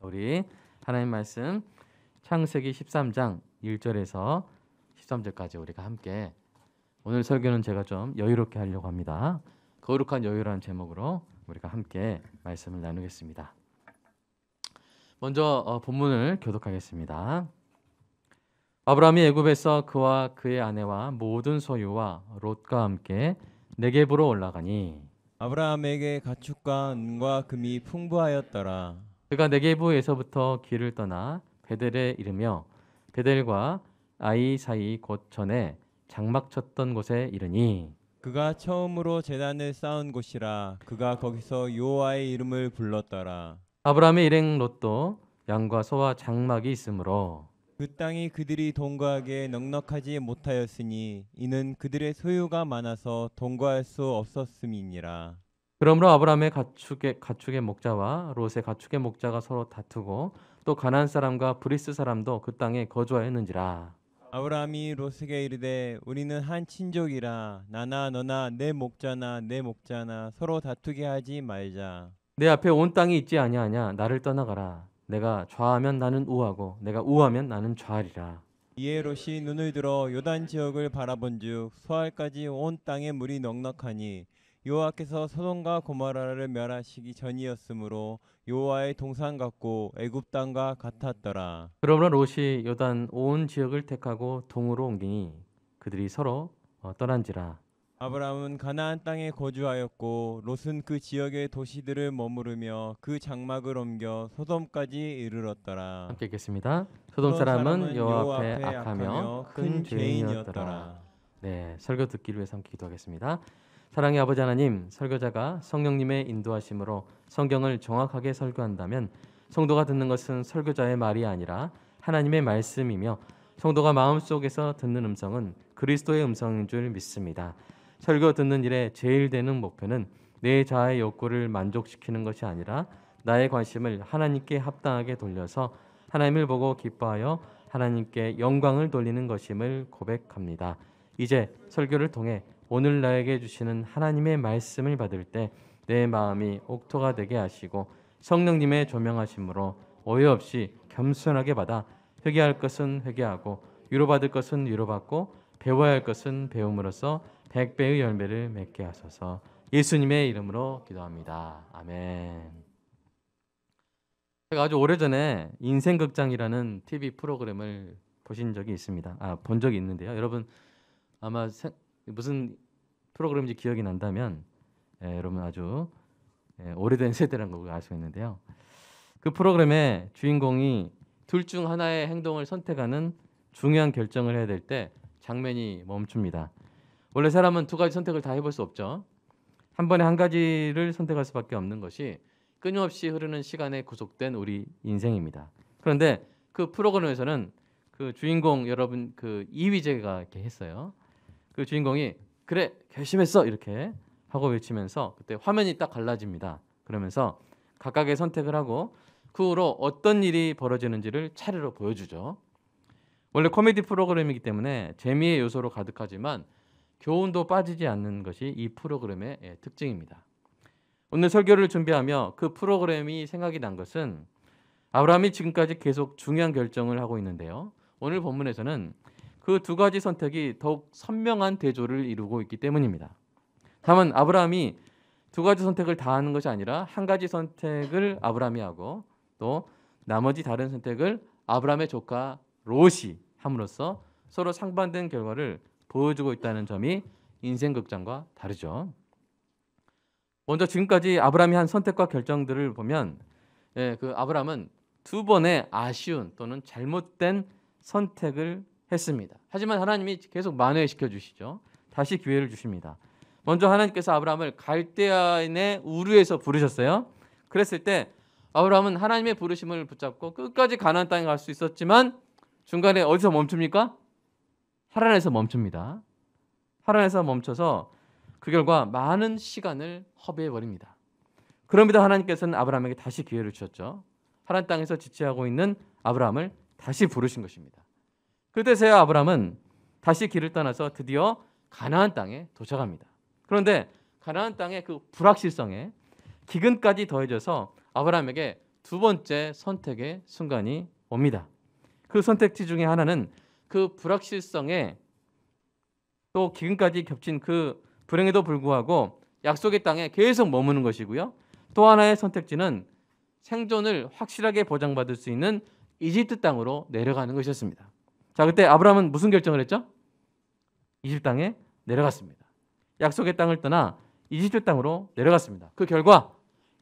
우리 하나님 말씀 창세기 13장 1절에서 13절까지 우리가 함께 오늘 설교는 제가 좀 여유롭게 하려고 합니다. 거룩한 여유라는 제목으로 우리가 함께 말씀을 나누겠습니다. 먼저 본문을 교독하겠습니다. 아브라함이 애굽에서 그와 그의 아내와 모든 소유와 롯과 함께 네겝으로 올라가니 아브라함에게 가축과 은과 금이 풍부하였더라. 그가 네겝에서부터 길을 떠나 베델에 이르며 베델과 아이 사이 곧 전에 장막 쳤던 곳에 이르니 그가 처음으로 제단을 쌓은 곳이라. 그가 거기서 여호와의 이름을 불렀더라. 아브라함의 일행 롯도 양과 소와 장막이 있으므로 그 땅이 그들이 동거하기에 넉넉하지 못하였으니 이는 그들의 소유가 많아서 동거할 수 없었음이니라. 그러므로 아브라함의 가축의 목자와 롯의 가축의 목자가 서로 다투고 또 가나안 사람과 브리스 사람도 그 땅에 거주하였는지라. 아브라함이 롯에게 이르되 우리는 한 친족이라. 나나 너나 내 목자나 내 목자나 서로 다투게 하지 말자. 내 앞에 온 땅이 있지 아니하냐. 나를 떠나가라. 내가 좌하면 나는 우하고 내가 우하면 나는 좌하리라. 이에 롯이 눈을 들어 요단 지역을 바라본즉 소알까지 온 땅에 물이 넉넉하니 여호와께서 소돔과 고모라를 멸하시기 전이었으므로 여호와의 동산 같고 애굽 땅과 같았더라. 그러므로 롯이 요단 온 지역을 택하고 동으로 옮기니 그들이 서로 떠난지라. 아브라함은 가나안 땅에 거주하였고 롯은 그 지역의 도시들을 머무르며 그 장막을 옮겨 소돔까지 이르렀더라. 함께 읽겠습니다. 소돔 사람은 여호와 앞에 악하며 악하며 큰 죄인이었더라. 네, 설교 듣기를 위해서 함께 기도하겠습니다. 사랑의 아버지 하나님, 설교자가 성령님의 인도하심으로 성경을 정확하게 설교한다면 성도가 듣는 것은 설교자의 말이 아니라 하나님의 말씀이며 성도가 마음속에서 듣는 음성은 그리스도의 음성인 줄 믿습니다. 설교 듣는 일에 제일 되는 목표는 내 자아의 욕구를 만족시키는 것이 아니라 나의 관심을 하나님께 합당하게 돌려서 하나님을 보고 기뻐하여 하나님께 영광을 돌리는 것임을 고백합니다. 이제 설교를 통해 오늘 나에게 주시는 하나님의 말씀을 받을 때 내 마음이 옥토가 되게 하시고 성령님의 조명하심으로 오해 없이 겸손하게 받아 회개할 것은 회개하고 위로받을 것은 위로받고 배워야 할 것은 배움으로써 100배의 열매를 맺게 하소서. 예수님의 이름으로 기도합니다. 아멘. 제가 아주 오래전에 인생극장이라는 TV 프로그램을 보신 적이 있습니다. 본 적이 있는데요. 여러분 아마 무슨 프로그램인지 기억이 난다면 여러분 아주 오래된 세대라는 걸 알 수 있는데요. 그 프로그램의 주인공이 둘 중 하나의 행동을 선택하는 중요한 결정을 해야 될 때 장면이 멈춥니다. 원래 사람은 두 가지 선택을 다 해볼 수 없죠. 한 번에 한 가지를 선택할 수밖에 없는 것이 끊임없이 흐르는 시간에 구속된 우리 인생입니다. 그런데 그 프로그램에서는 그 주인공 여러분 그 이휘재가 이렇게 했어요. 그 주인공이 그래 결심했어 이렇게 하고 외치면서 그때 화면이 딱 갈라집니다. 그러면서 각각의 선택을 하고 그 후로 어떤 일이 벌어지는지를 차례로 보여주죠. 원래 코미디 프로그램이기 때문에 재미의 요소로 가득하지만 교훈도 빠지지 않는 것이 이 프로그램의 특징입니다. 오늘 설교를 준비하며 그 프로그램이 생각이 난 것은 아브라함이 지금까지 계속 중요한 결정을 하고 있는데요. 오늘 본문에서는 그 두 가지 선택이 더욱 선명한 대조를 이루고 있기 때문입니다. 다만 아브라함이 두 가지 선택을 다 하는 것이 아니라 한 가지 선택을 아브라함이 하고 또 나머지 다른 선택을 아브라함의 조카 롯이 함으로써 서로 상반된 결과를 보여주고 있다는 점이 인생극장과 다르죠. 먼저 지금까지 아브라함이 한 선택과 결정들을 보면 그 아브라함은 두 번의 아쉬운 또는 잘못된 선택을 했습니다. 하지만 하나님이 계속 만회시켜 주시죠. 다시 기회를 주십니다. 먼저 하나님께서 아브라함을 갈대아인의 우르에서 부르셨어요. 그랬을 때 아브라함은 하나님의 부르심을 붙잡고 끝까지 가나안 땅에 갈 수 있었지만 중간에 어디서 멈춥니까? 하란에서 멈춥니다. 하란에서 멈춰서 그 결과 많은 시간을 허비해 버립니다. 그럼에도 하나님께서는 아브라함에게 다시 기회를 주셨죠. 하란 땅에서 지체하고 있는 아브라함을 다시 부르신 것입니다. 그때서야 아브라함은 다시 길을 떠나서 드디어 가나안 땅에 도착합니다. 그런데 가나안 땅의 그 불확실성에 기근까지 더해져서 아브라함에게 두 번째 선택의 순간이 옵니다. 그 선택지 중에 하나는 그 불확실성에 또 기근까지 겹친 그 불행에도 불구하고 약속의 땅에 계속 머무는 것이고요. 또 하나의 선택지는 생존을 확실하게 보장받을 수 있는 이집트 땅으로 내려가는 것이었습니다. 자, 그때 아브라함은 무슨 결정을 했죠? 이집트 땅에 내려갔습니다. 약속의 땅을 떠나 이집트 땅으로 내려갔습니다. 그 결과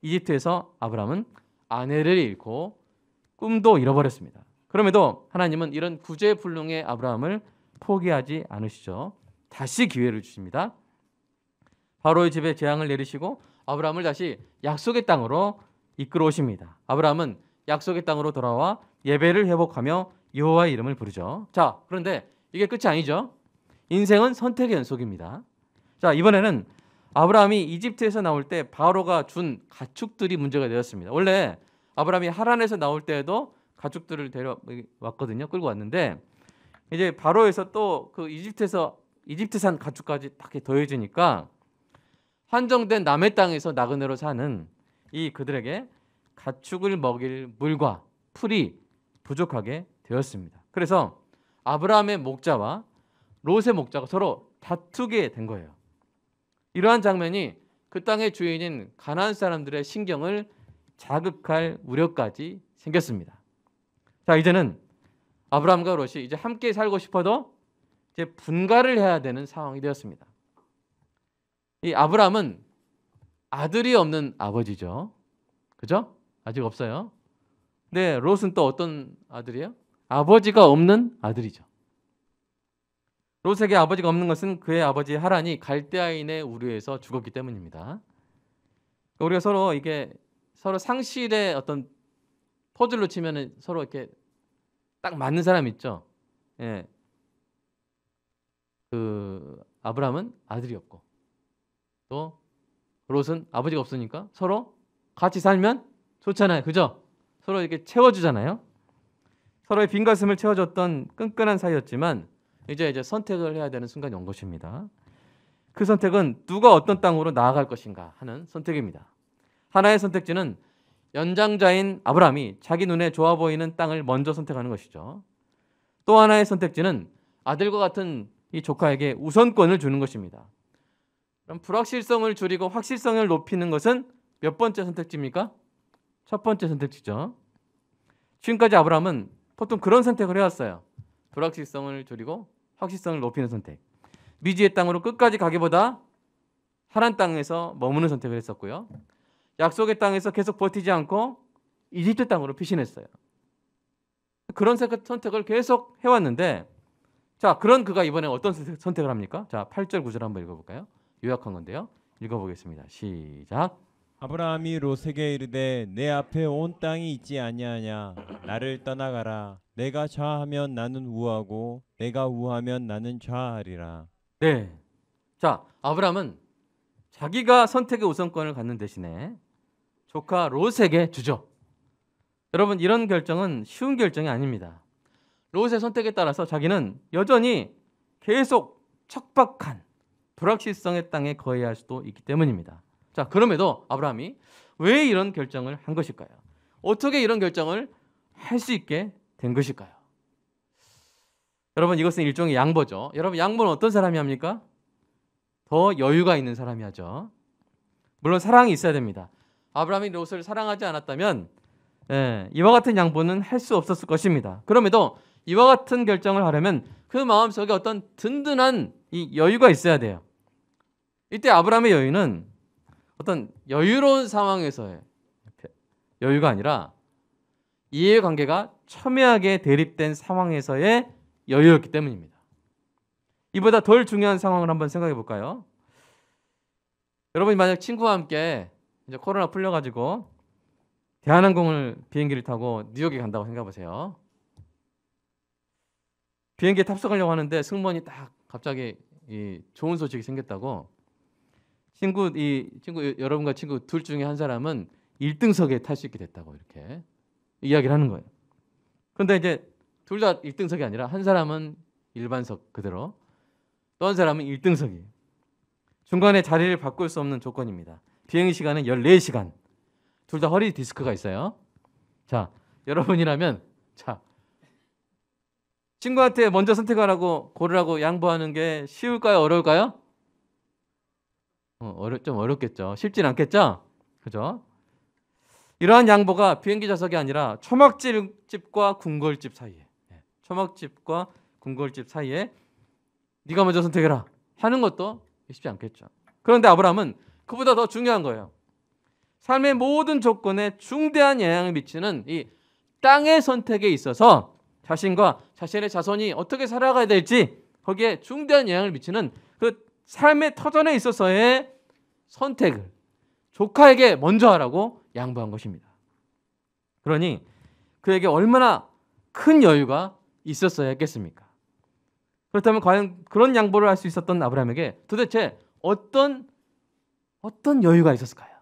이집트에서 아브라함은 아내를 잃고 꿈도 잃어버렸습니다. 그럼에도 하나님은 이런 구제불능의 아브라함을 포기하지 않으시죠. 다시 기회를 주십니다. 바로의 집에 재앙을 내리시고 아브라함을 다시 약속의 땅으로 이끌어 오십니다. 아브라함은 약속의 땅으로 돌아와 예배를 회복하며 여호와의 이름을 부르죠. 자, 그런데 이게 끝이 아니죠. 인생은 선택의 연속입니다. 자, 이번에는 아브라함이 이집트에서 나올 때 바로가 준 가축들이 문제가 되었습니다. 원래 아브라함이 하란에서 나올 때에도 가축들을 데려왔거든요. 끌고 왔는데 이제 바로에서 또 그 이집트산 가축까지 딱 더해지니까 한정된 남의 땅에서 나그네로 사는 이 그들에게 가축을 먹일 물과 풀이 부족하게 되었습니다. 그래서 아브라함의 목자와 롯의 목자가 서로 다투게 된 거예요. 이러한 장면이 그 땅의 주인인 가나안 사람들의 신경을 자극할 우려까지 생겼습니다. 자, 이제는 아브라함과 롯이 이제 함께 살고 싶어도 이제 분가를 해야 되는 상황이 되었습니다. 이 아브라함은 아들이 없는 아버지죠. 그죠? 아직 없어요. 네, 롯은 또 어떤 아들이에요? 아버지가 없는 아들이죠. 롯에게 아버지가 없는 것은 그의 아버지 하란이 갈대아인의 우르에서 죽었기 때문입니다. 우리가 서로 상실의 어떤 퍼즐로 치면은 서로 이렇게 딱 맞는 사람 있죠. 예. 그 아브라함은 아들이 없고 또 롯은 아버지가 없으니까 서로 같이 살면 좋잖아요. 그죠? 서로 이렇게 채워주잖아요. 서로의 빈 가슴을 채워줬던 끈끈한 사이였지만 이제 선택을 해야 되는 순간이 온 것입니다. 그 선택은 누가 어떤 땅으로 나아갈 것인가 하는 선택입니다. 하나의 선택지는 연장자인 아브라함이 자기 눈에 좋아 보이는 땅을 먼저 선택하는 것이죠. 또 하나의 선택지는 아들과 같은 이 조카에게 우선권을 주는 것입니다. 그럼 불확실성을 줄이고 확실성을 높이는 것은 몇 번째 선택지입니까? 첫 번째 선택지죠. 지금까지 아브라함은 보통 그런 선택을 해왔어요. 불확실성을 줄이고 확실성을 높이는 선택. 미지의 땅으로 끝까지 가기보다 하란 땅에서 머무는 선택을 했었고요. 약속의 땅에서 계속 버티지 않고 이집트 땅으로 피신했어요. 그런 선택을 계속 해왔는데 자, 그런 그가 이번에 어떤 선택을 합니까? 자, 8절 9절 한번 읽어볼까요? 요약한 건데요. 읽어보겠습니다. 시작. 아브라함이 롯에게 이르되 내 앞에 온 땅이 있지 아니하냐. 나를 떠나가라. 내가 좌하면 나는 우하고 내가 우하면 나는 좌하리라. 네. 자, 아브라함은 자기가 선택의 우선권을 갖는 대신에 조카 롯에게 주죠. 여러분, 이런 결정은 쉬운 결정이 아닙니다. 롯의 선택에 따라서 자기는 여전히 계속 척박한 불확실성의 땅에 거해야 할 수도 있기 때문입니다. 자, 그럼에도 아브라함이 왜 이런 결정을 한 것일까요? 어떻게 이런 결정을 할 수 있게 된 것일까요? 여러분, 이것은 일종의 양보죠. 여러분, 양보는 어떤 사람이 합니까? 더 여유가 있는 사람이 하죠. 물론 사랑이 있어야 됩니다. 아브라함이 롯을 사랑하지 않았다면 이와 같은 양보는 할 수 없었을 것입니다. 그럼에도 이와 같은 결정을 하려면 그 마음속에 어떤 든든한 이 여유가 있어야 돼요. 이때 아브라함의 여유는 어떤 여유로운 상황에서의 여유가 아니라 이해관계가 첨예하게 대립된 상황에서의 여유였기 때문입니다. 이보다 덜 중요한 상황을 한번 생각해 볼까요? 여러분이 만약 친구와 함께 이제 코로나 풀려가지고 대한항공을 비행기를 타고 뉴욕에 간다고 생각해 보세요. 비행기에 탑승하려고 하는데 승무원이 딱 갑자기 이 좋은 소식이 생겼다고 여러분과 친구 둘 중에 한 사람은 1등석에 탈 수 있게 됐다고 이렇게 이야기를 하는 거예요. 그런데 이제 둘 다 1등석이 아니라 한 사람은 일반석 그대로 또 한 사람은 1등석이에요. 중간에 자리를 바꿀 수 없는 조건입니다. 비행 시간은 14시간. 둘 다 허리 디스크가 있어요. 자, 여러분이라면 자, 친구한테 먼저 선택하라고 고르라고 양보하는 게 쉬울까요? 어려울까요? 좀 어렵겠죠. 쉽진 않겠죠? 그죠? 이러한 양보가 비행기 좌석이 아니라 초막집과 궁궐집 사이에, 초막집과 궁궐집 사이에 네가 먼저 선택해라 하는 것도 쉽지 않겠죠. 그런데 아브라함은 그보다 더 중요한 거예요. 삶의 모든 조건에 중대한 영향을 미치는 이 땅의 선택에 있어서 자신과 자신의 자손이 어떻게 살아가야 될지 거기에 중대한 영향을 미치는 그 삶의 터전에 있어서의 선택을 조카에게 먼저 하라고 양보한 것입니다. 그러니 그에게 얼마나 큰 여유가 있었어야 했겠습니까? 그렇다면 과연 그런 양보를 할 수 있었던 아브라함에게 도대체 어떤 여유가 있었을까요?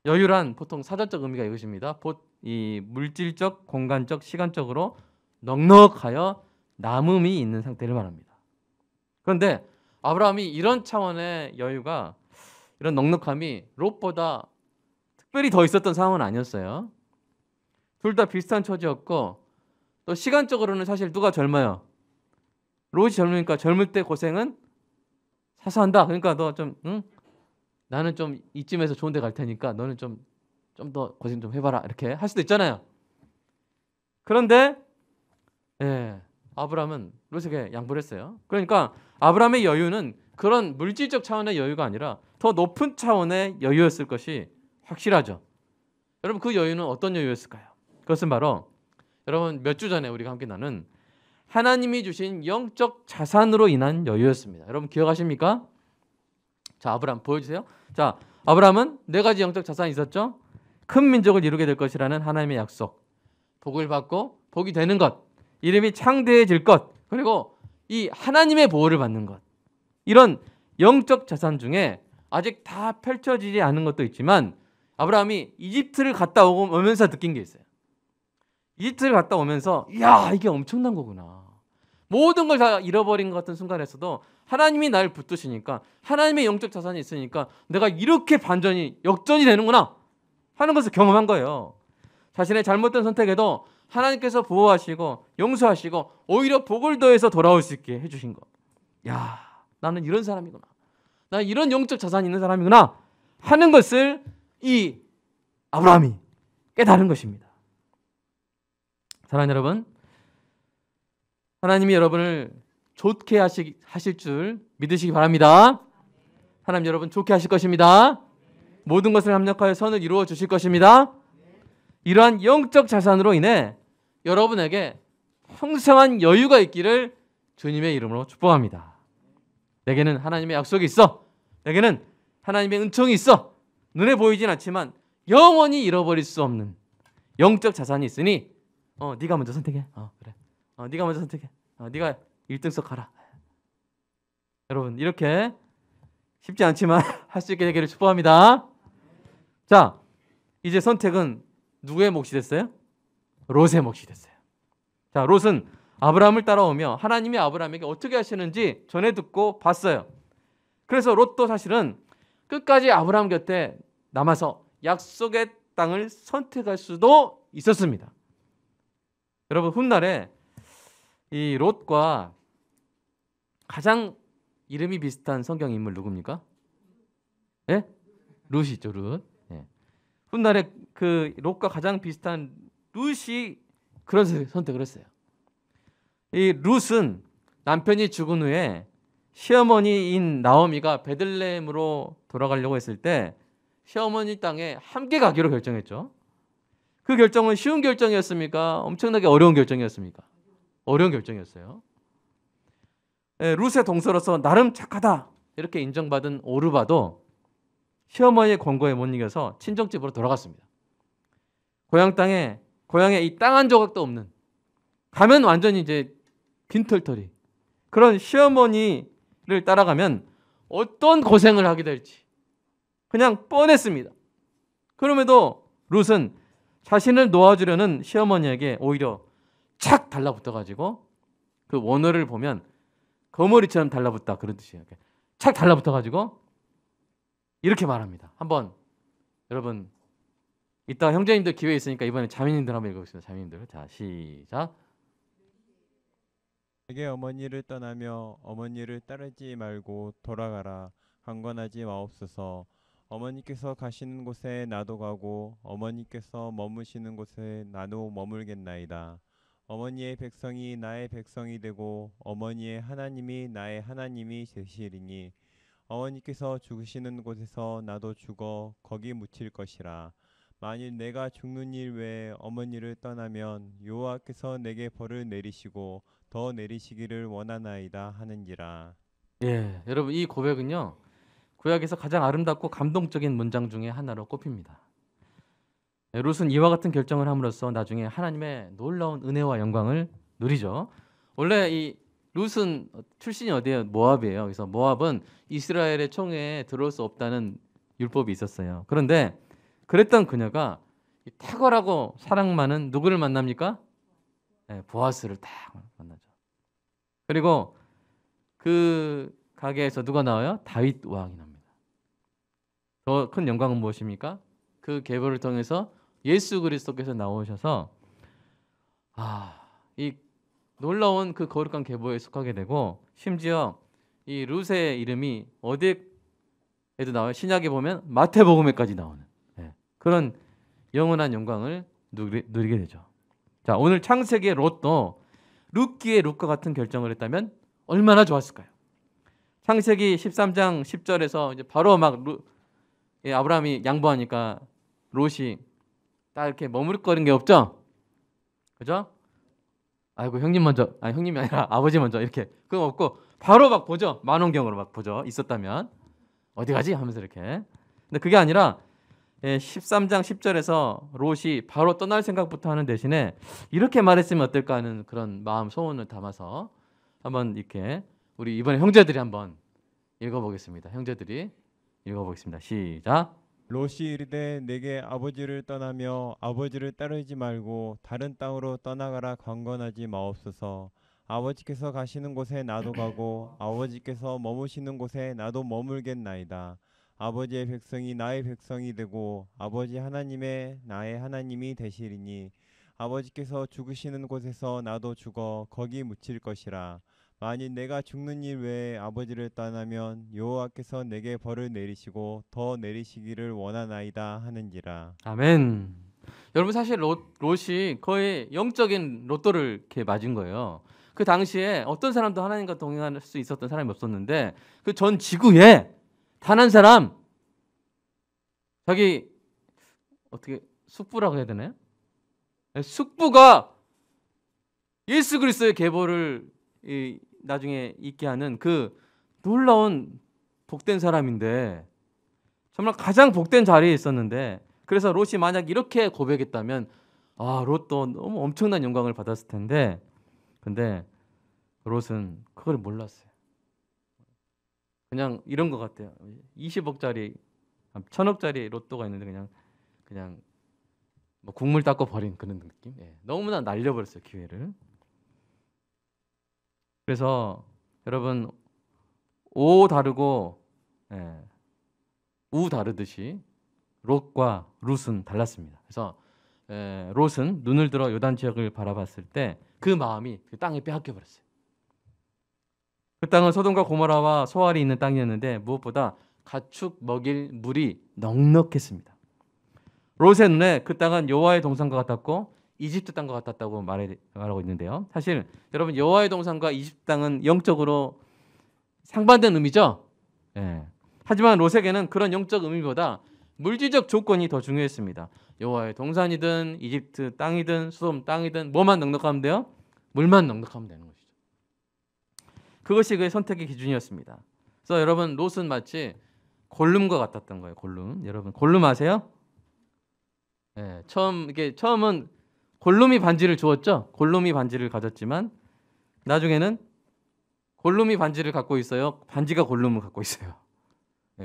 여유란 보통 사전적 의미가 이것입니다. 이 물질적, 공간적, 시간적으로 넉넉하여 남음이 있는 상태를 말합니다. 그런데 아브라함이 이런 차원의 여유가, 이런 넉넉함이 롯보다 특별히 더 있었던 상황은 아니었어요. 둘 다 비슷한 처지였고 또 시간적으로는 사실 누가 젊어요? 롯이 젊으니까 젊을 때 고생은 사서 한다. 그러니까 너 좀 나는 좀 이쯤에서 좋은 데 갈 테니까 너는 좀 더 고생 좀 해봐라 이렇게 할 수도 있잖아요. 그런데 아브라함은 롯에게 양보를 했어요. 그러니까 아브라함의 여유는 그런 물질적 차원의 여유가 아니라 더 높은 차원의 여유였을 것이 확실하죠. 여러분 그 여유는 어떤 여유였을까요? 그것은 바로 여러분 몇 주 전에 우리가 함께 나눈 하나님이 주신 영적 자산으로 인한 여유였습니다. 여러분 기억하십니까? 자, 아브라함 보여주세요. 자, 아브라함은 네 가지 영적 자산이 있었죠. 큰 민족을 이루게 될 것이라는 하나님의 약속, 복을 받고 복이 되는 것, 이름이 창대해질 것, 그리고 이 하나님의 보호를 받는 것. 이런 영적 자산 중에 아직 다 펼쳐지지 않은 것도 있지만 아브라함이 이집트를 갔다 오면서 느낀 게 있어요. 이집트를 갔다 오면서 이야 이게 엄청난 거구나. 모든 걸 다 잃어버린 것 같은 순간에서도 하나님이 날 붙드시니까 하나님의 영적 자산이 있으니까 내가 이렇게 반전이 역전이 되는구나 하는 것을 경험한 거예요. 자신의 잘못된 선택에도 하나님께서 보호하시고 용서하시고 오히려 복을 더해서 돌아올 수 있게 해주신 것. 야, 나는 이런 사람이구나. 나는 이런 영적 자산이 있는 사람이구나 하는 것을 이 아브라함이 깨달은 것입니다. 사랑하는 여러분, 하나님이 여러분을 좋게 하실 줄 믿으시기 바랍니다. 하나님 여러분 좋게 하실 것입니다. 모든 것을 합력하여 선을 이루어 주실 것입니다. 이러한 영적 자산으로 인해 여러분에게 풍성한 여유가 있기를 주님의 이름으로 축복합니다. 내게는 하나님의 약속이 있어. 내게는 하나님의 은총이 있어. 눈에 보이진 않지만 영원히 잃어버릴 수 없는 영적 자산이 있으니 네가 먼저 선택해. 그래. 네가 먼저 선택해. 네가 1등석 가라. 여러분 이렇게 쉽지 않지만 할 수 있게 되기를 축복합니다. 자, 이제 선택은 누구의 몫이 됐어요? 롯의 몫이 됐어요. 자, 롯은 아브라함을 따라오며 하나님이 아브라함에게 어떻게 하시는지 전해 듣고 봤어요. 그래서 롯도 사실은 끝까지 아브라함 곁에 남아서 약속의 땅을 선택할 수도 있었습니다. 여러분 훗날에 이 롯과 가장 이름이 비슷한 성경 인물 누굽니까? 예? 룻이죠, 룻. 예. 훗날에 그 롯과 가장 비슷한 룻이 그런 선택을 했어요. 이 룻은 남편이 죽은 후에 시어머니인 나오미가 베들레헴으로 돌아가려고 했을 때 시어머니 땅에 함께 가기로 결정했죠. 그 결정은 쉬운 결정이었습니까? 엄청나게 어려운 결정이었습니까? 어려운 결정이었어요. 룻의 동서로서 나름 착하다 이렇게 인정받은 오르바도 시어머니의 권고에 못 이겨서 친정집으로 돌아갔습니다. 고향에 이 땅 한 조각도 없는, 가면 완전히 이제 빈털터리, 그런 시어머니를 따라가면 어떤 고생을 하게 될지 그냥 뻔했습니다. 그럼에도 룻은 자신을 놓아주려는 시어머니에게 오히려 착 달라붙어가지고, 그 원어를 보면 거머리처럼 달라붙다 그런 뜻이에요. 착 달라붙어가지고 이렇게 말합니다. 한번 여러분 이따 형제님들 기회 있으니까 이번에 자매님들 한번 읽어보겠습니다. 자매님들. 자, 시작. 내게 어머니를 떠나며 어머니를 따르지 말고 돌아가라. 강권하지 마옵소서. 어머니께서 가시는 곳에 나도 가고 어머니께서 머무시는 곳에 나도 머물겠나이다. 어머니의 백성이 나의 백성이 되고 어머니의 하나님이 나의 하나님이 되시리니 어머니께서 죽으시는 곳에서 나도 죽어 거기 묻힐 것이라. 만일 내가 죽는 일 외에 어머니를 떠나면 여호와께서 내게 벌을 내리시고 더 내리시기를 원하나이다 하는지라. 예, 여러분 이 고백은요. 구약에서 가장 아름답고 감동적인 문장 중에 하나로 꼽힙니다. 예, 룻은 이와 같은 결정을 함으로써 나중에 하나님의 놀라운 은혜와 영광을 누리죠. 원래 이 룻은 출신이 어디예요? 모압이에요. 그래서 모압은 이스라엘의 총회에 들어올 수 없다는 율법이 있었어요. 그런데 그랬던 그녀가 이 탁월하고 사랑 많은 누구를 만납니까? 예, 보아스를 딱 만나죠. 그리고 그 가게에서 누가 나와요? 다윗 왕이 납니다. 더 큰 영광은 무엇입니까? 그 계보를 통해서 예수 그리스도께서 나오셔서 이 놀라운 그 거룩한 계보에 속하게 되고, 심지어 이 룻의 이름이 어디에도 나와요? 신약에 보면 마태복음에까지 나오는 그런 영원한 영광을 누리게 되죠. 자, 오늘 창세기의 롯도 룻기의 룻과 같은 결정을 했다면 얼마나 좋았을까요? 창세기 13장 10절에서 이제 바로 막 아브라함이 양보하니까 롯이 딱 이렇게 머무르거리는 게 없죠? 그죠? 아이고 형님 먼저, 아니 형님이 아니라 아버지 먼저 이렇게 그거 없고 바로 막 보죠. 만원경으로 막 보죠. 있었다면 어디 가지? 하면서 이렇게. 근데 그게 아니라 13장 10절에서 롯이 바로 떠날 생각부터 하는 대신에 이렇게 말했으면 어떨까 하는 그런 마음 소원을 담아서 한번 이렇게 우리 이번에 형제들이 한번 읽어보겠습니다. 형제들이 읽어보겠습니다. 시작. 롯이 이르되 내게 아버지를 떠나며 아버지를 따르지 말고 다른 땅으로 떠나가라. 강권하지 마옵소서. 아버지께서 가시는 곳에 나도 가고 아버지께서 머무시는 곳에 나도 머물겠나이다. 아버지의 백성이 나의 백성이 되고 아버지 하나님의 나의 하나님이 되시리니 아버지께서 죽으시는 곳에서 나도 죽어 거기 묻힐 것이라. 만일 내가 죽는 일 외에 아버지를 떠나면 여호와께서 내게 벌을 내리시고 더 내리시기를 원하나이다 하는지라. 아멘. 여러분 사실 롯이 거의 영적인 로또를 이렇게 맞은 거예요. 그 당시에 어떤 사람도 하나님과 동행할 수 있었던 사람이 없었는데 그 전 지구에 단 한 사람, 자기 어떻게 숙부라고 해야 되나요? 숙부가 예수 그리스도의 계보를 나중에 있게 하는 그 놀라운 복된 사람인데, 정말 가장 복된 자리에 있었는데, 그래서 롯이 만약 이렇게 고백했다면 롯도 너무 엄청난 영광을 받았을 텐데, 근데 롯은 그걸 몰랐어요. 그냥 이런 것 같아요. 20억짜리 1000억짜리 로또가 있는데 그냥 뭐 국물 닦고 버린 그런 느낌. 너무나 날려버렸어요, 기회를. 그래서 여러분 오 다르고 우 다르듯이 롯과 룻은 달랐습니다. 그래서 롯은 눈을 들어 요단 지역을 바라봤을 때 그 마음이 그 땅에 빼앗겨 버렸어요. 그 땅은 소돔과 고모라와 소알이 있는 땅이었는데 무엇보다 가축 먹일 물이 넉넉했습니다. 롯의 눈에 그 땅은 여호와의 동산과 같았고 이집트 땅과 같았다고 말하고 있는데요. 사실 여러분 여호와의 동산과 이집트 땅은 영적으로 상반된 의미죠. 하지만 롯에게는 그런 영적 의미보다 물질적 조건이 더 중요했습니다. 여호와의 동산이든 이집트 땅이든 소돔 땅이든 뭐만 넉넉하면 돼요? 물만 넉넉하면 되는 것이죠. 그것이 그의 선택의 기준이었습니다. 그래서 여러분 롯은 마치 골룸과 같았던 거예요. 골룸. 여러분 골룸 아세요? 처음은 골룸이 반지를 주었죠. 골룸이 반지를 가졌지만 나중에는 골룸이 반지를 갖고 있어요. 반지가 골룸을 갖고 있어요.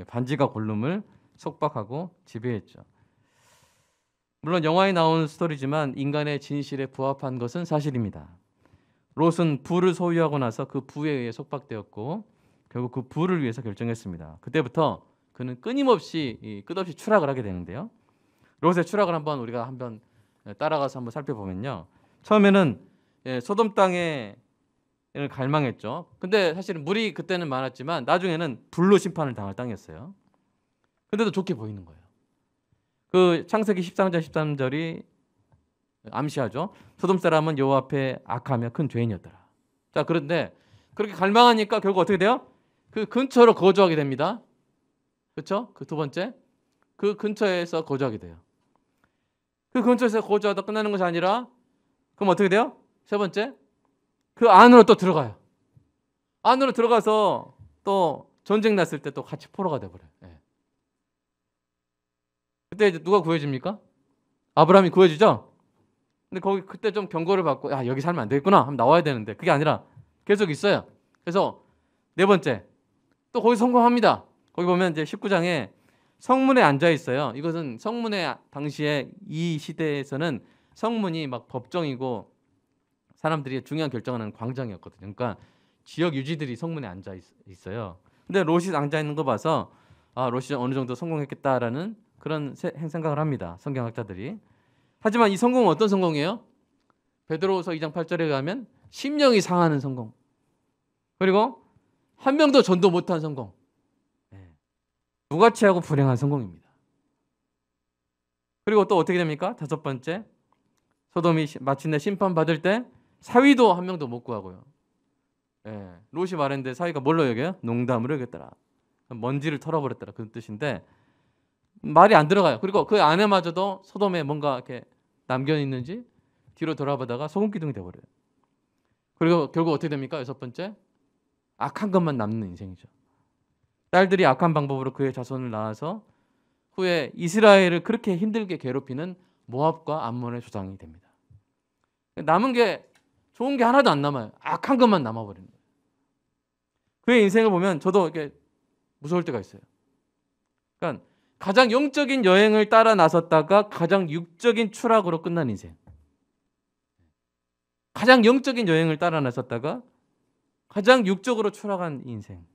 반지가 골룸을 속박하고 지배했죠. 물론 영화에 나오는 스토리지만 인간의 진실에 부합한 것은 사실입니다. 롯은 부를 소유하고 나서 그 부에 의해 속박되었고 결국 그 부를 위해서 결정했습니다. 그때부터 그는 끝없이 추락을 하게 되는데요. 롯의 추락을 한번 따라가서 한번 살펴보면요. 처음에는 소돔 땅에 갈망했죠. 근데 사실은 물이 그때는 많았지만 나중에는 불로 심판을 당할 땅이었어요. 근데도 좋게 보이는 거예요. 그 창세기 13장 13절이 암시하죠. 소돔 사람은 여호와 앞에 악하며 큰 죄인이었더라. 자, 그런데 그렇게 갈망하니까 결국 어떻게 돼요? 그 근처로 거주하게 됩니다. 그렇죠? 그 두 번째, 그 근처에서 거주하게 돼요. 그 근처에서 거주하다 끝나는 것이 아니라 그럼 어떻게 돼요? 세 번째, 그 안으로 또 들어가요. 안으로 들어가서 또 전쟁 났을 때 또 같이 포로가 돼버려요. 그때 이제 누가 구해집니까? 아브라함이 구해주죠. 근데 거기 그때 좀 경고를 받고 야, 여기 살면 안 되겠구나 하면 나와야 되는데 그게 아니라 계속 있어요. 그래서 네 번째, 또 거기 성공합니다. 거기 보면 이제 19장에 성문에 앉아 있어요. 이것은 성문에 당시에 이 시대에서는 성문이 막 법정이고 사람들이 중요한 결정하는 광장이었거든요. 그러니까 지역 유지들이 성문에 앉아 있어요. 근데 롯이 앉아 있는 거 봐서 아, 롯이 어느 정도 성공했겠다라는 그런 생각을 합니다. 성경학자들이. 하지만 이 성공은 어떤 성공이에요? 베드로후서 2장 8절에 가면 심령이 상하는 성공. 그리고 한 명도 전도 못한 성공. 무가치하고 불행한 성공입니다. 그리고 또 어떻게 됩니까? 다섯 번째, 소돔이 마침내 심판받을 때 사위도 한 명도 못 구하고요. 롯이 말했는데 사위가 뭘로 여겨요? 농담으로 여겼더라. 먼지를 털어버렸더라. 그런 뜻인데 말이 안 들어가요. 그리고 그 아내마저도 소돔에 뭔가 이렇게 남겨있는지 뒤로 돌아보다가 소금 기둥이 돼버려요. 그리고 결국 어떻게 됩니까? 여섯 번째, 악한 것만 남는 인생이죠. 딸들이 악한 방법으로 그의 자손을 낳아서 후에 이스라엘을 그렇게 힘들게 괴롭히는 모압과 암몬의 조상이 됩니다. 남은 게 좋은 게 하나도 안 남아요. 악한 것만 남아버리는 거예요. 그의 인생을 보면 저도 이렇게 무서울 때가 있어요. 그러니까 가장 영적인 여행을 따라 나섰다가 가장 육적인 추락으로 끝난 인생. 가장 영적인 여행을 따라 나섰다가 가장 육적으로 추락한 인생.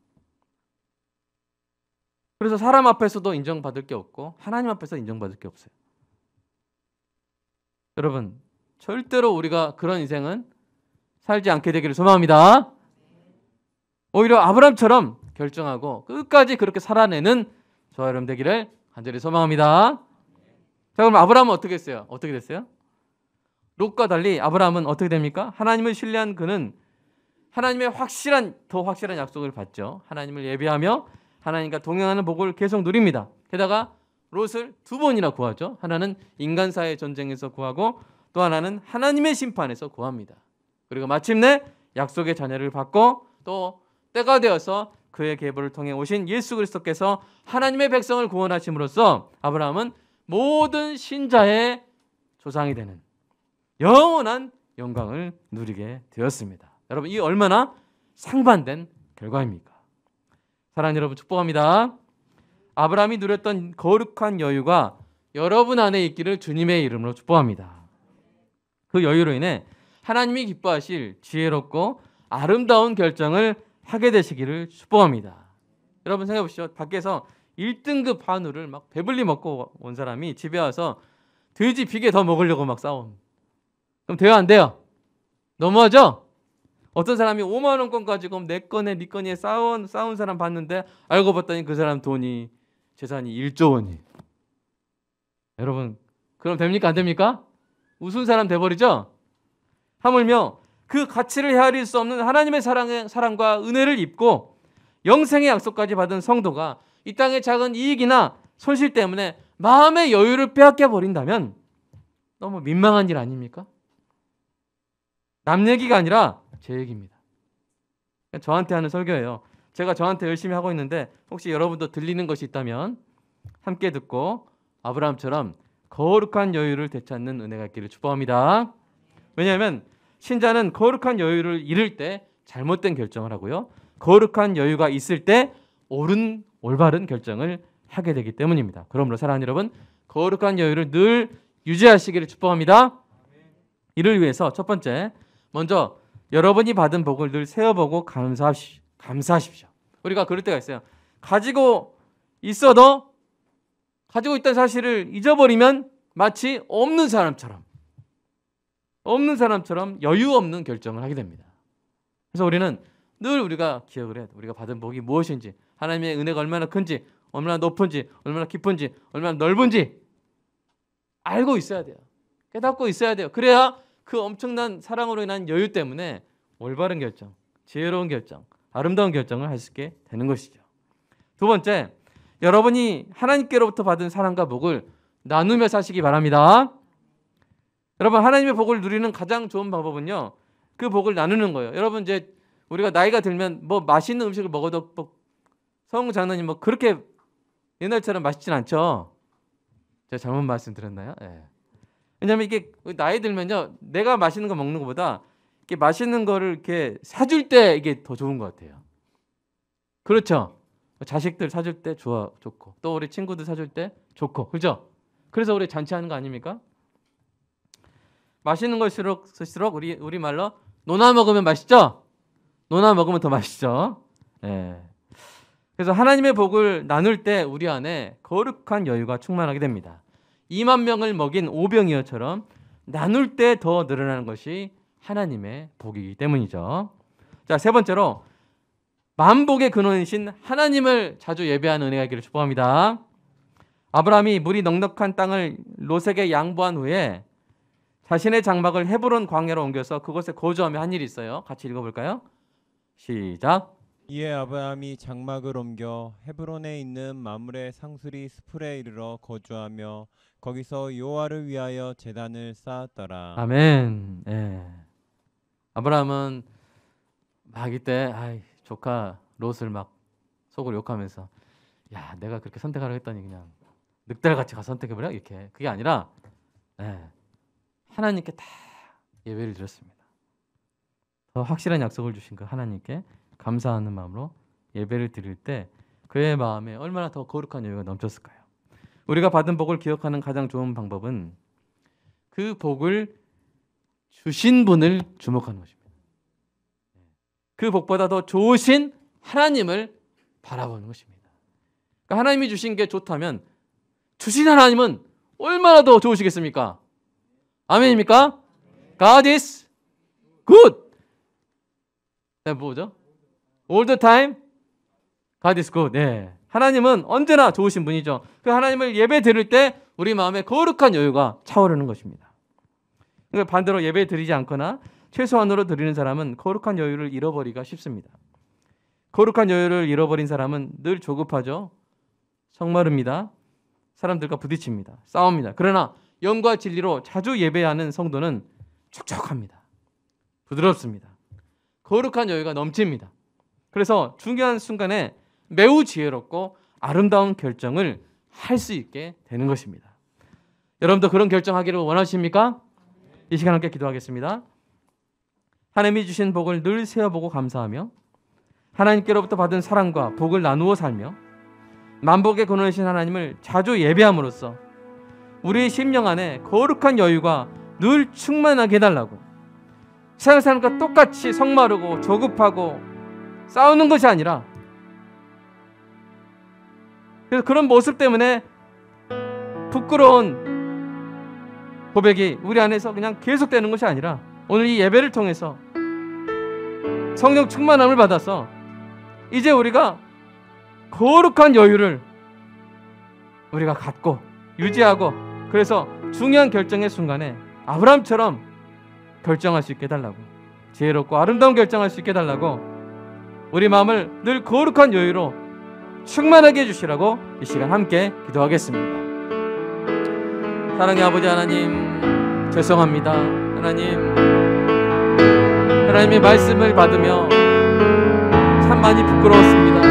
그래서 사람 앞에서도 인정받을 게 없고 하나님 앞에서 인정받을 게 없어요. 여러분, 절대로 우리가 그런 인생은 살지 않게 되기를 소망합니다. 오히려 아브라함처럼 결정하고 끝까지 그렇게 살아내는 저와 여러분 되기를 간절히 소망합니다. 자, 그럼 아브라함은 어떻게 했어요? 어떻게 됐어요? 롯과 달리 아브라함은 어떻게 됩니까? 하나님을 신뢰한 그는 하나님의 더 확실한 약속을 받죠. 하나님을 예배하며 하나님과 동행하는 복을 계속 누립니다. 게다가 롯을 두 번이나 구하죠. 하나는 인간사의 전쟁에서 구하고 또 하나는 하나님의 심판에서 구합니다. 그리고 마침내 약속의 자녀를 받고 또 때가 되어서 그의 계보를 통해 오신 예수 그리스도께서 하나님의 백성을 구원하심으로써 아브라함은 모든 신자의 조상이 되는 영원한 영광을 누리게 되었습니다. 여러분, 이 얼마나 상반된 결과입니까? 사랑하는 여러분, 축복합니다. 아브라함이 누렸던 거룩한 여유가 여러분 안에 있기를 주님의 이름으로 축복합니다. 그 여유로 인해 하나님이 기뻐하실 지혜롭고 아름다운 결정을 하게 되시기를 축복합니다. 여러분 생각해 보시죠. 밖에서 1등급 한우를 막 배불리 먹고 온 사람이 집에 와서 돼지 비계 더 먹으려고 막 싸움. 그럼 돼요, 안 돼요? 너무하죠? 어떤 사람이 5만 원권 가지고 내 거네 네 거네 싸운 사람 봤는데 알고 봤더니 그 사람 돈이 재산이 1조 원이. 여러분, 그럼 됩니까, 안 됩니까? 우스운 사람 돼버리죠? 하물며 그 가치를 헤아릴 수 없는 하나님의 사랑과 은혜를 입고 영생의 약속까지 받은 성도가 이 땅의 작은 이익이나 손실 때문에 마음의 여유를 빼앗겨 버린다면 너무 민망한 일 아닙니까? 남 얘기가 아니라 제 얘기입니다. 저한테 하는 설교예요. 제가 저한테 열심히 하고 있는데 혹시 여러분도 들리는 것이 있다면 함께 듣고 아브라함처럼 거룩한 여유를 되찾는 은혜가 있기를 축복합니다. 왜냐하면 신자는 거룩한 여유를 잃을 때 잘못된 결정을 하고요. 거룩한 여유가 있을 때 올바른 결정을 하게 되기 때문입니다. 그러므로 사랑하는 여러분, 거룩한 여유를 늘 유지하시기를 축복합니다. 이를 위해서 첫 번째, 먼저 여러분이 받은 복을 늘 세어보고 감사하십시오. 우리가 그럴 때가 있어요. 가지고 있어도 가지고 있다는 사실을 잊어버리면 마치 없는 사람처럼 여유 없는 결정을 하게 됩니다. 그래서 우리는 늘 우리가 기억을 해야 돼. 우리가 받은 복이 무엇인지, 하나님의 은혜가 얼마나 큰지, 얼마나 높은지, 얼마나 깊은지, 얼마나 넓은지 알고 있어야 돼요. 깨닫고 있어야 돼요. 그래야 그 엄청난 사랑으로 인한 여유 때문에 올바른 결정, 지혜로운 결정, 아름다운 결정을 할 수 있게 되는 것이죠. 두 번째, 여러분이 하나님께로부터 받은 사랑과 복을 나누며 사시기 바랍니다. 여러분, 하나님의 복을 누리는 가장 좋은 방법은요, 그 복을 나누는 거예요. 여러분, 이제 우리가 나이가 들면 뭐 맛있는 음식을 먹어도 뭐 성장로님 뭐 그렇게 옛날처럼 맛있진 않죠. 제가 잘못 말씀드렸나요? 예. 왜냐하면 이게 나이 들면요, 내가 맛있는 거 먹는 것보다 이렇게 맛있는 거를 이렇게 사줄 때 이게 더 좋은 것 같아요. 그렇죠? 자식들 사줄 때 좋고, 또 우리 친구들 사줄 때 좋고, 그죠? 그래서 우리 잔치하는 거 아닙니까? 맛있는 걸수록 우리 말로 노나 먹으면 맛있죠? 노나 먹으면 더 맛있죠? 예. 그래서 하나님의 복을 나눌 때 우리 안에 거룩한 여유가 충만하게 됩니다. 2만 명을 먹인 오병이어처럼 나눌 때 더 늘어나는 것이 하나님의 복이기 때문이죠. 자, 세 번째로 만복의 근원이신 하나님을 자주 예배하는 은혜가 있기를 축복합니다. 아브라함이 물이 넉넉한 땅을 롯에게 양보한 후에 자신의 장막을 헤브론 광야로 옮겨서 그곳에 거주하며 한 일이 있어요. 같이 읽어볼까요? 시작. 이에 아브라함이 장막을 옮겨 헤브론에 있는 마므레 상수리 스풀에 이르러 거주하며 거기서 여호와를 위하여 제단을 쌓았더라. 아멘. 예. 아브라함은 막 이때 조카 롯을 막 속으로 욕하면서, 야, 내가 그렇게 선택하라고 했더니 그냥 늑대같이 가서 선택해버려? 이렇게. 그게 아니라 하나님께 다 예배를 드렸습니다. 더 확실한 약속을 주신 그 하나님께 감사하는 마음으로 예배를 드릴 때 그의 마음에 얼마나 더 거룩한 여유가 넘쳤을까요? 우리가 받은 복을 기억하는 가장 좋은 방법은 그 복을 주신 분을 주목하는 것입니다. 그 복보다 더 좋으신 하나님을 바라보는 것입니다. 그러니까 하나님이 주신 게 좋다면 주신 하나님은 얼마나 더 좋으시겠습니까? 아멘입니까? God is good. 네, 뭐죠? All the time, God is good. 네. 하나님은 언제나 좋으신 분이죠. 그 하나님을 예배 드릴 때 우리 마음에 거룩한 여유가 차오르는 것입니다. 그러니까 반대로 예배 드리지 않거나 최소한으로 드리는 사람은 거룩한 여유를 잃어버리기가 쉽습니다. 거룩한 여유를 잃어버린 사람은 늘 조급하죠. 성마릅니다. 사람들과 부딪힙니다. 싸웁니다. 그러나 영과 진리로 자주 예배하는 성도는 촉촉합니다. 부드럽습니다. 거룩한 여유가 넘칩니다. 그래서 중요한 순간에 매우 지혜롭고 아름다운 결정을 할 수 있게 되는 것입니다. 여러분도 그런 결정하기를 원하십니까? 이 시간 함께 기도하겠습니다. 하나님이 주신 복을 늘 세어보고 감사하며 하나님께로부터 받은 사랑과 복을 나누어 살며 만복의 근원이신 하나님을 자주 예배함으로써 우리의 심령 안에 거룩한 여유가 늘 충만하게 해달라고, 세상 사람과 똑같이 성마르고 조급하고 싸우는 것이 아니라, 그래서 그런 모습 때문에 부끄러운 고백이 우리 안에서 그냥 계속되는 것이 아니라 오늘 이 예배를 통해서 성령 충만함을 받아서 이제 우리가 거룩한 여유를 우리가 갖고 유지하고, 그래서 중요한 결정의 순간에 아브라함처럼 결정할 수 있게 해달라고, 지혜롭고 아름다운 결정할 수 있게 해달라고, 우리 마음을 늘 거룩한 여유로 충만하게 해주시라고 이 시간 함께 기도하겠습니다. 사랑의 아버지 하나님, 죄송합니다. 하나님의 말씀을 받으며 참 많이 부끄러웠습니다.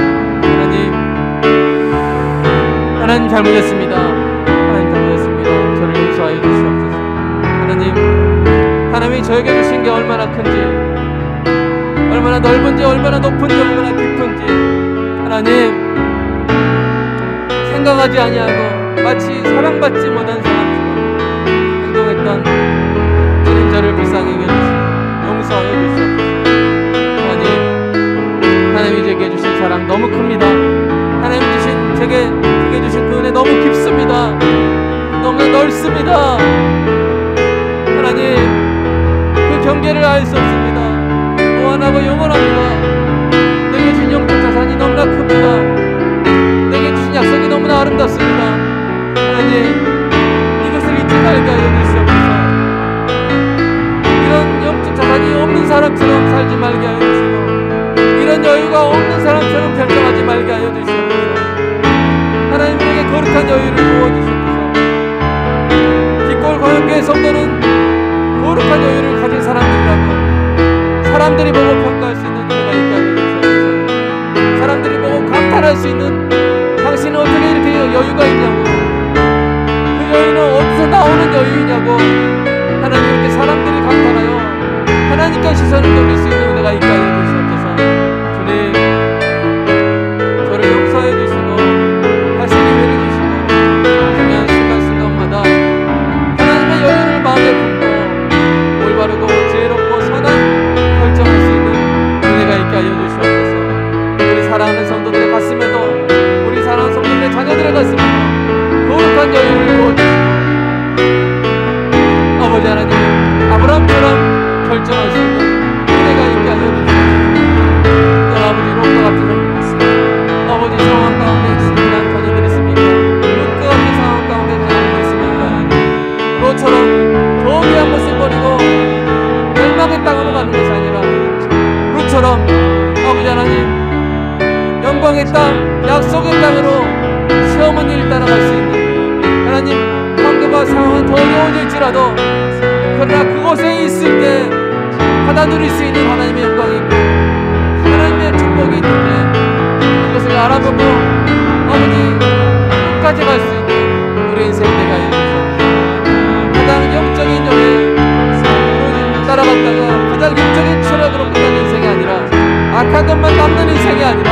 하나님 잘못했습니다. 저를 용서하여 주시옵소서. 하나님이 저에게 주신 게 얼마나 큰지, 얼마나 넓은지, 얼마나 높은지, 얼마나 깊은지 하나님 생각하지 아니하고 마치 사랑받지 못한 사람처럼 행동했던 저는 저를 불쌍히 여겨주시고 용서하여 주시옵소서. 하나님이 제게 주신 사랑 너무 큽니다. 하나님 제게 주신 그 은혜 너무 깊습니다. 너무 너무나 넓습니다. 하나님, 그 경계를 알 수 없습니다. 무한하고 영원합니다. 내게 주신 영적 자산이 너무나 큽니다. 내게 주신 약속이 너무나 아름답습니다. 하나님, 이것을 잊지 말게 하여 주시옵소서. 이런 영적 자산이 없는 사람처럼 살지 말게 하여 주시고, 이런 여유가 없는 사람처럼 결정하지 말게 하여 주시옵소서. 하나님, 우리에게 거룩한 여유를 부어주시옵소서. 뒷골 광역교회 성도는 거룩한 여유를 가진 사람들이라고 사람들이 보고 평가할 수 있는 은혜가 있게 하여 주시옵소서. 사람들이 보고 감탄할 수 있는 당신은 어떻게 이렇게 여유가 있냐고, 그 여유는 어디서 나오는 여유이냐고 하나님, 이렇게 사람들이 감탄하여 하나님께 시선을 돌릴 수 있는 은혜가 있게 하여 주시옵소서. 주님, 저를 용서해 주시고 다시 기회를 주시고 중요한 순간순간마다 하나님의 여유를 마음에 품고 올바르고 지혜롭고 선한 결정할 수 있는 은혜가 있게 하여 주시옵소서. 우리 사랑하는 성도들의 가슴에도, 우리 사랑하는 성도들의 자녀들의 가슴에도 거룩한 여유를 부어주시고, 아버지 하나님, 아브라함처럼 결정할 수 있는 은혜가 있게 하여 주시옵소서. 또 아버지, 롯과 같은 삶이 있습니다. 아버지, 상황 가운데 있습니다. 자녀들이 있습니까? 롯과 같은 상황 가운데 자녀들이 있습니까? 롯처럼 더 귀한 것을 버리고 멸망의 땅으로 가는 것이 아니라 롯처럼 아버지 하나님, 영광의 땅, 약속의 땅으로 시험은 일 따라갈 수 있는 하나님, 환경과 상황은 더 어려워질지라도 그러나 그곳에 있을 때 받아 누릴 수 있는 하나님의 영광이 있고 하나님의 축복이 있는데 그것을 알아보고 아버지 끝까지 갈 수 있는 우리 인생 되게 하여 주시옵소서. 가장 영적인 여행 따라갔다가 가장 영적인 철학으로 끝난 인생이 아니라 악한 것만 남는 인생이 아니라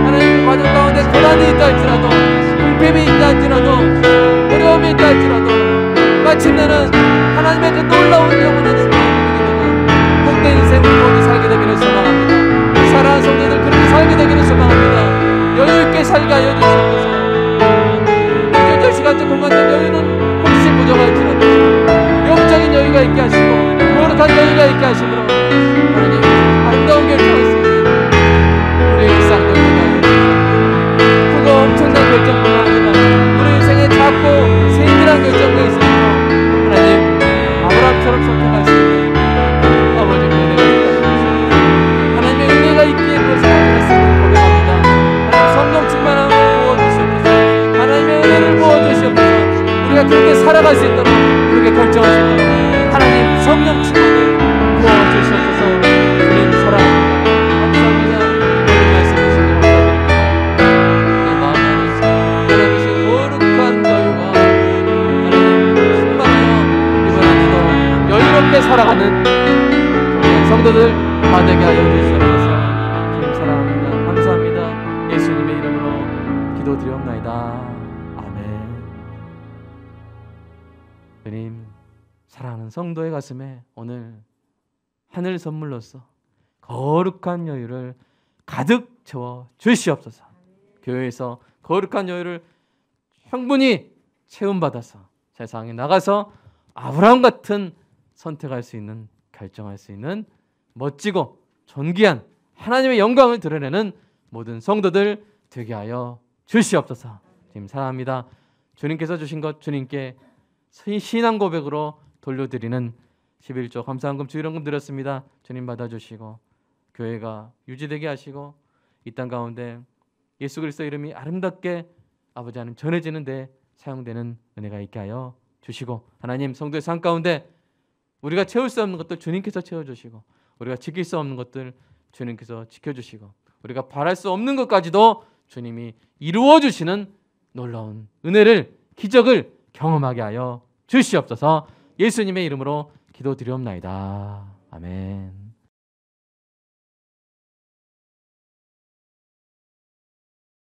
하나님, 그 과정 가운데 고난이 있다 할지라도, 궁핍이 있다 할지라도, 어려움이 있다 할지라도 마침내는 하나님의 그 놀라운 영원한 영광을 누리는 복된 인생을 모두 살게 되기를 소망합니다. 사랑하는 성도들, 그렇게 살게 되기를 소망합니다. 여유있게 살게 하여 주시옵소서. 유전적 시간적 공간적 여유는 혹시 부족할지라도 영적인 여유가 있게 하시고 거룩한 여유가 있게 하시므로 하나님, 아름다운 결정할 수 있는 우리의 일상도 있게 하여 주시옵소서. 그거 엄청난 결정뿐만 아니라 우리 인생에 작고 세밀한 결정도 있습니다. 하나님, 아브라함처럼 선택할 수 있는 아버지 은혜가 있게 하시옵소서. 하나님의 은혜가 있기에 그것을 확인했음을 고백합니다. 하나님, 성령 충만함을 부어주시옵소서. 하나님의 은혜를 부어주시옵소서. 우리가 그렇게 살아갈 수 있도록, 그렇게 결정할 수 있도록 하나님, 성령 충만을 부어주시옵소서. 주님 사랑합니다. 감사합니다. 모든 말씀 주시고 감사드립니다. 내 마음 안에 하나님의 거룩한 여유가 하나님 충만하여 이번 한 주도 여유롭게 살아가는 우리 성도들 다 되게 하여 주시옵소서. 주님 사랑합니다. 감사합니다. 예수님의 이름으로 기도드리옵나이다. 아멘. 주님, 사랑하는 성도의 가슴에 오늘 하늘 선물로서 거룩한 여유를 가득 채워 주시옵소서. 교회에서 거룩한 여유를 충분히 체험받아서 세상에 나가서 아브라함 같은 선택할 수 있는, 결정할 수 있는 멋지고 존귀한 하나님의 영광을 드러내는 모든 성도들 되게 하여 주시옵소서. 주님 사랑합니다. 주님께서 주신 것 주님께 신앙 고백으로 돌려드리는 11조 감사한금 주일원금 드렸습니다. 주님 받아주시고 교회가 유지되게 하시고 이 땅 가운데 예수 그리스도 이름이 아름답게 아버지 하나님 전해지는 데 사용되는 은혜가 있게 하여 주시고, 하나님, 성도의 삶 가운데 우리가 채울 수 없는 것들 주님께서 채워주시고, 우리가 지킬 수 없는 것들 주님께서 지켜주시고, 우리가 바랄 수 없는 것까지도 주님이 이루어주시는 놀라운 은혜를, 기적을 경험하게 하여 주시옵소서. 예수님의 이름으로 기도드리옵나이다. 아멘.